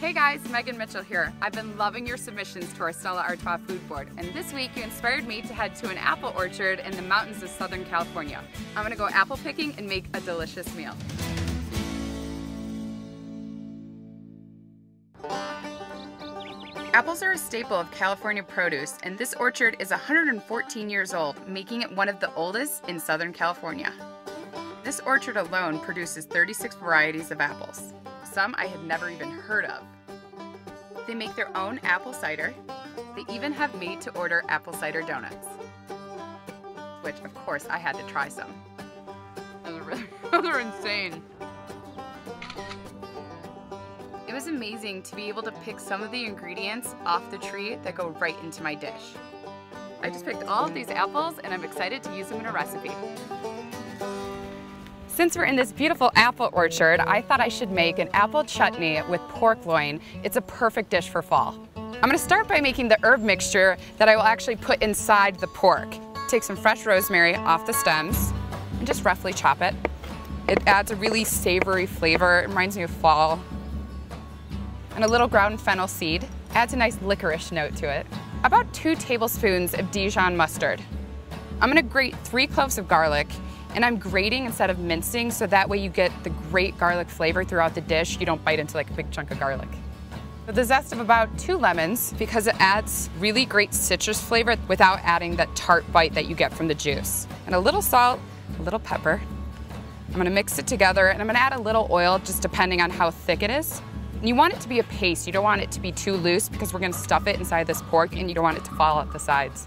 Hey guys, Megan Mitchell here. I've been loving your submissions to our Stella Artois food board, and this week you inspired me to head to an apple orchard in the mountains of Southern California. I'm gonna go apple picking and make a delicious meal. Apples are a staple of California produce, and this orchard is 114 years old, making it one of the oldest in Southern California. This orchard alone produces 36 varieties of apples. Some I had never even heard of. They make their own apple cider. They even have made-to-order apple cider donuts, which of course I had to try some. They're insane. It was amazing to be able to pick some of the ingredients off the tree that go right into my dish. I just picked all of these apples and I'm excited to use them in a recipe. Since we're in this beautiful apple orchard, I thought I should make an apple chutney with pork loin. It's a perfect dish for fall. I'm gonna start by making the herb mixture that I will actually put inside the pork. Take some fresh rosemary off the stems and just roughly chop it. It adds a really savory flavor. It reminds me of fall. And a little ground fennel seed adds a nice licorice note to it. About 2 tablespoons of Dijon mustard. I'm gonna grate 3 cloves of garlic, and I'm grating instead of mincing, so that way you get the great garlic flavor throughout the dish. You don't bite into like a big chunk of garlic. With the zest of about 2 lemons, because it adds really great citrus flavor without adding that tart bite that you get from the juice. And a little salt, a little pepper. I'm gonna mix it together, and I'm gonna add a little oil, just depending on how thick it is. And you want it to be a paste. You don't want it to be too loose because we're gonna stuff it inside this pork and you don't want it to fall out the sides.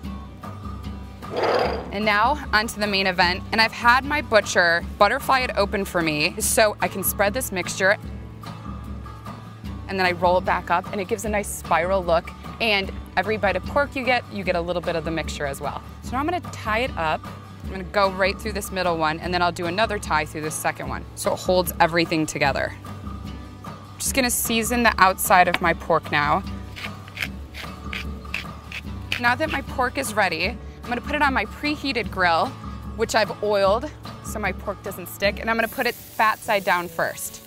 And now onto the main event. And I've had my butcher butterfly it open for me so I can spread this mixture and then I roll it back up and it gives a nice spiral look. And every bite of pork you get a little bit of the mixture as well. So now I'm gonna tie it up. I'm gonna go right through this middle one and then I'll do another tie through this second one so it holds everything together. Just gonna season the outside of my pork now. Now that my pork is ready, I'm gonna put it on my preheated grill, which I've oiled so my pork doesn't stick, and I'm gonna put it fat side down first.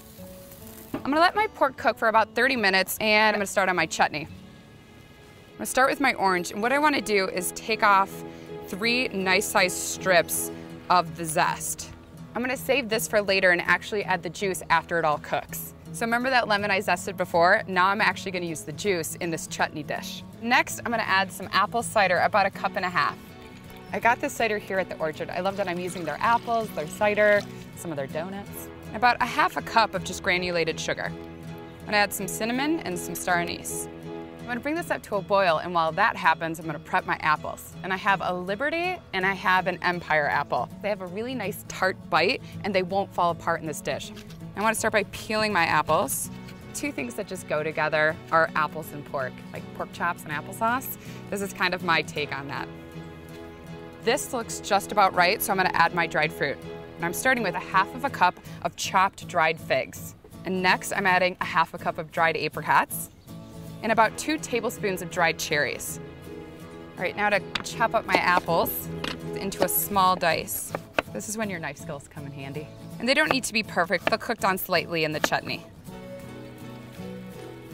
I'm gonna let my pork cook for about 30 minutes, and I'm gonna start on my chutney. I'm gonna start with my orange, and what I wanna do is take off 3 nice sized strips of the zest. I'm gonna save this for later and actually add the juice after it all cooks. So remember that lemon I zested before? Now I'm actually gonna use the juice in this chutney dish. Next, I'm gonna add some apple cider, about 1.5 cups. I got this cider here at the orchard. I love that I'm using their apples, their cider, some of their donuts. About 1/2 cup of just granulated sugar. I'm gonna add some cinnamon and some star anise. I'm gonna bring this up to a boil, and while that happens, I'm gonna prep my apples. And I have a Liberty and I have an Empire apple. They have a really nice tart bite and they won't fall apart in this dish. I want to start by peeling my apples. 2 things that just go together are apples and pork, like pork chops and applesauce. This is kind of my take on that. This looks just about right, so I'm gonna add my dried fruit. And I'm starting with 1/2 cup of chopped dried figs. And next, I'm adding 1/2 cup of dried apricots and about 2 tablespoons of dried cherries. All right, now to chop up my apples into a small dice. This is when your knife skills come in handy. And they don't need to be perfect, they'll cook down slightly in the chutney.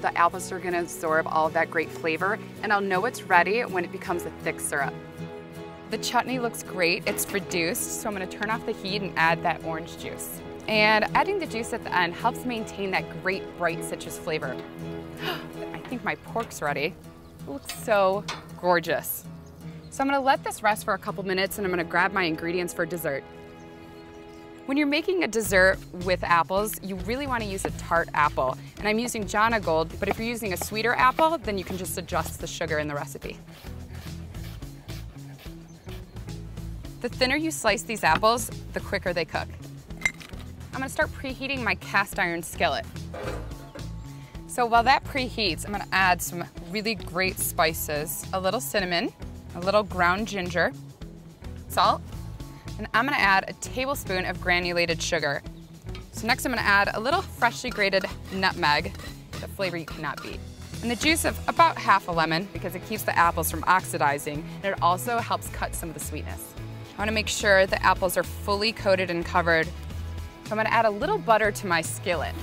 The apples are gonna absorb all of that great flavor, and I'll know it's ready when it becomes a thick syrup. The chutney looks great, it's reduced, so I'm gonna turn off the heat and add that orange juice. And adding the juice at the end helps maintain that great bright citrus flavor. I think my pork's ready. It looks so gorgeous. So I'm gonna let this rest for a couple minutes and I'm gonna grab my ingredients for dessert. When you're making a dessert with apples, you really want to use a tart apple. And I'm using Jana Gold, but if you're using a sweeter apple, then you can just adjust the sugar in the recipe. The thinner you slice these apples, the quicker they cook. I'm gonna start preheating my cast iron skillet. So while that preheats, I'm gonna add some really great spices, a little cinnamon, a little ground ginger, salt, and I'm gonna add a tablespoon of granulated sugar. So next I'm gonna add a little freshly grated nutmeg, the flavor you cannot beat. And the juice of about 1/2 lemon because it keeps the apples from oxidizing, and it also helps cut some of the sweetness. I wanna make sure the apples are fully coated and covered. So I'm gonna add a little butter to my skillet.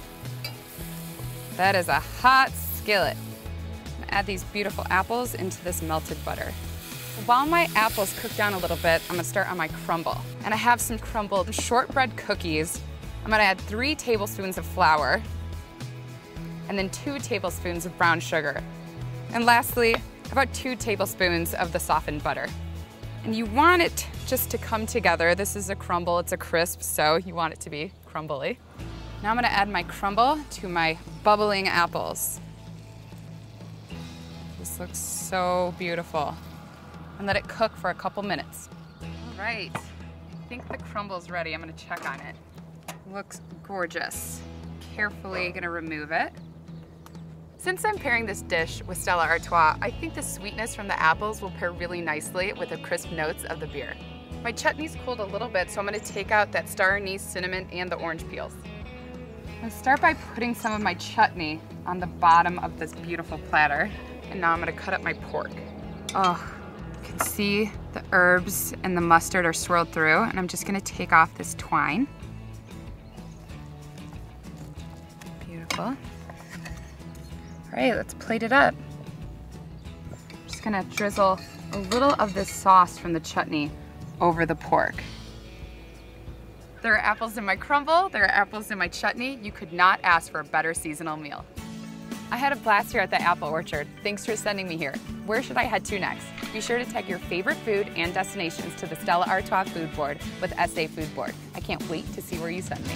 That is a hot skillet. I'm gonna add these beautiful apples into this melted butter. While my apples cook down a little bit, I'm gonna start on my crumble. And I have some crumbled shortbread cookies. I'm gonna add 3 tablespoons of flour and then 2 tablespoons of brown sugar. And lastly, about 2 tablespoons of the softened butter. And you want it just to come together. This is a crumble, it's a crisp, so you want it to be crumbly. Now I'm gonna add my crumble to my bubbling apples. This looks so beautiful. And let it cook for a couple minutes. All right, I think the crumble's ready. I'm gonna check on it. Looks gorgeous. Carefully gonna remove it. Since I'm pairing this dish with Stella Artois, I think the sweetness from the apples will pair really nicely with the crisp notes of the beer. My chutney's cooled a little bit, so I'm gonna take out that star anise, cinnamon, and the orange peels. I'm gonna start by putting some of my chutney on the bottom of this beautiful platter. And now I'm gonna cut up my pork. Oh, you can see the herbs and the mustard are swirled through, and I'm just gonna take off this twine. Beautiful. All right, let's plate it up. I'm just gonna drizzle a little of this sauce from the chutney over the pork. There are apples in my crumble, there are apples in my chutney. You could not ask for a better seasonal meal. I had a blast here at the Apple Orchard. Thanks for sending me here. Where should I head to next? Be sure to tag your favorite food and destinations to the Stella Artois Food Board with SA Food Board. I can't wait to see where you send me.